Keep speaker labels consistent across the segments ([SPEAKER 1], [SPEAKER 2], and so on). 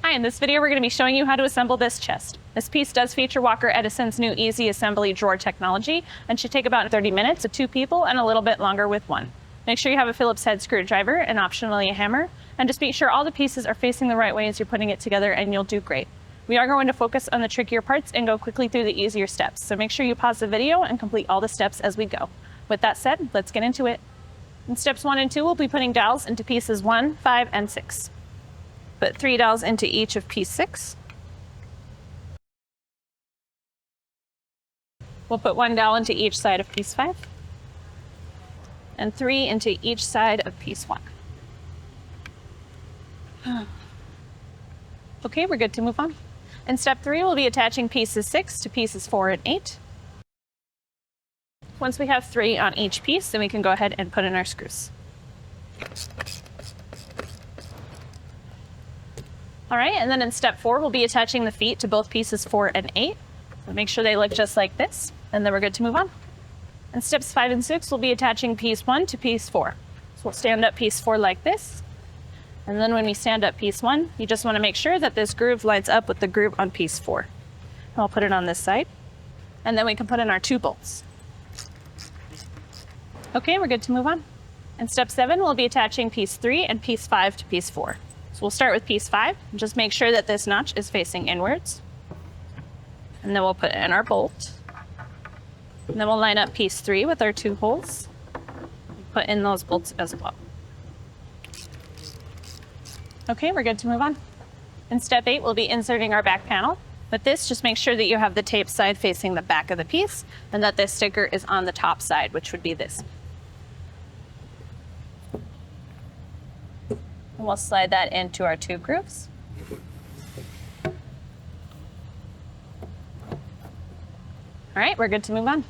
[SPEAKER 1] Hi, in this video we're going to be showing you how to assemble this chest. This piece does feature Walker Edison's new easy assembly drawer technology and should take about 30 minutes with 2 people and a little bit longer with 1. Make sure you have a Phillips head screwdriver and optionally a hammer, and just make sure all the pieces are facing the right way as you're putting it together and you'll do great. We are going to focus on the trickier parts and go quickly through the easier steps, so make sure you pause the video and complete all the steps as we go. With that said, let's get into it. In steps 1 and 2, we'll be putting dowels into pieces 1, 5, and 6. Put 3 dowels into each of piece 6. We'll put 1 dowel into each side of piece 5. And 3 into each side of piece 1. Okay, we're good to move on. In step 3, we'll be attaching pieces 6 to pieces 4 and 8. Once we have 3 on each piece, then we can go ahead and put in our screws. All right, and then in step 4, we'll be attaching the feet to both pieces 4 and 8. So make sure they look just like this, and then we're good to move on. In steps 5 and 6, we'll be attaching piece 1 to piece 4. So we'll stand up piece 4 like this. And then when we stand up piece 1, you just want to make sure that this groove lines up with the groove on piece 4. And I'll put it on this side. And then we can put in our 2 bolts. Okay, we're good to move on. In step 7, we'll be attaching piece 3 and piece 5 to piece 4. So we'll start with piece 5 and just make sure that this notch is facing inwards. And then we'll put in our bolt. And then we'll line up piece 3 with our 2 holes. Put in those bolts as well. Okay, we're good to move on. In step 8, we'll be inserting our back panel. With this, just make sure that you have the tape side facing the back of the piece and that this sticker is on the top side, which would be this. And we'll slide that into our 2 grooves. All right, we're good to move on.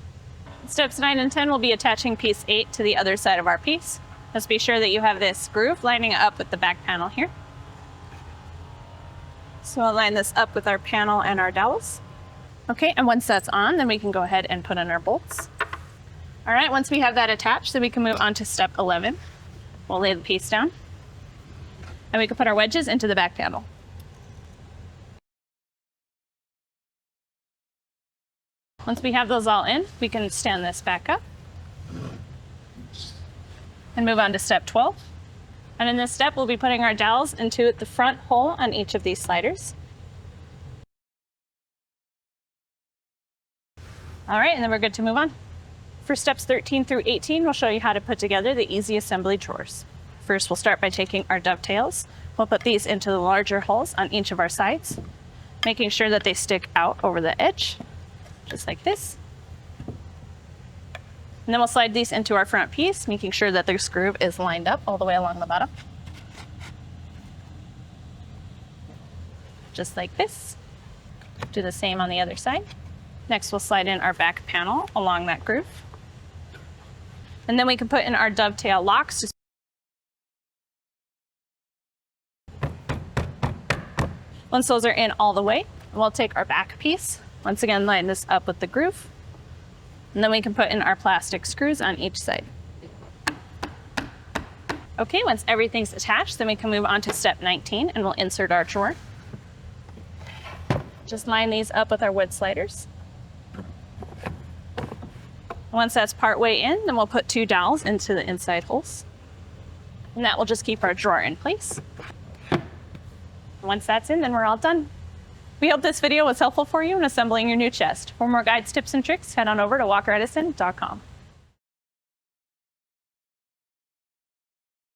[SPEAKER 1] Steps 9 and 10 will be attaching piece 8 to the other side of our piece. Just be sure that you have this groove lining up with the back panel here. So we'll line this up with our panel and our dowels. Okay, and once that's on, then we can go ahead and put in our bolts. All right, once we have that attached, then we can move on to step 11. We'll lay the piece down. And we can put our wedges into the back panel. Once we have those all in, we can stand this back up and move on to step 12. And in this step, we'll be putting our dowels into the front hole on each of these sliders. All right, and then we're good to move on. For steps 13 through 18, we'll show you how to put together the easy assembly drawers. First, we'll start by taking our dovetails. We'll put these into the larger holes on each of our sides, making sure that they stick out over the edge, just like this. And then we'll slide these into our front piece, making sure that the groove is lined up all the way along the bottom. Just like this. Do the same on the other side. Next, we'll slide in our back panel along that groove. And then we can put in our dovetail locks. Once those are in all the way, we'll take our back piece. Once again, line this up with the groove. And then we can put in our plastic screws on each side. Okay, once everything's attached, then we can move on to step 19 and we'll insert our drawer. Just line these up with our wood sliders. Once that's part way in, then we'll put 2 dowels into the inside holes. And that will just keep our drawer in place. Once that's in, then we're all done. We hope this video was helpful for you in assembling your new chest. For more guides, tips, and tricks, head on over to walkeredison.com.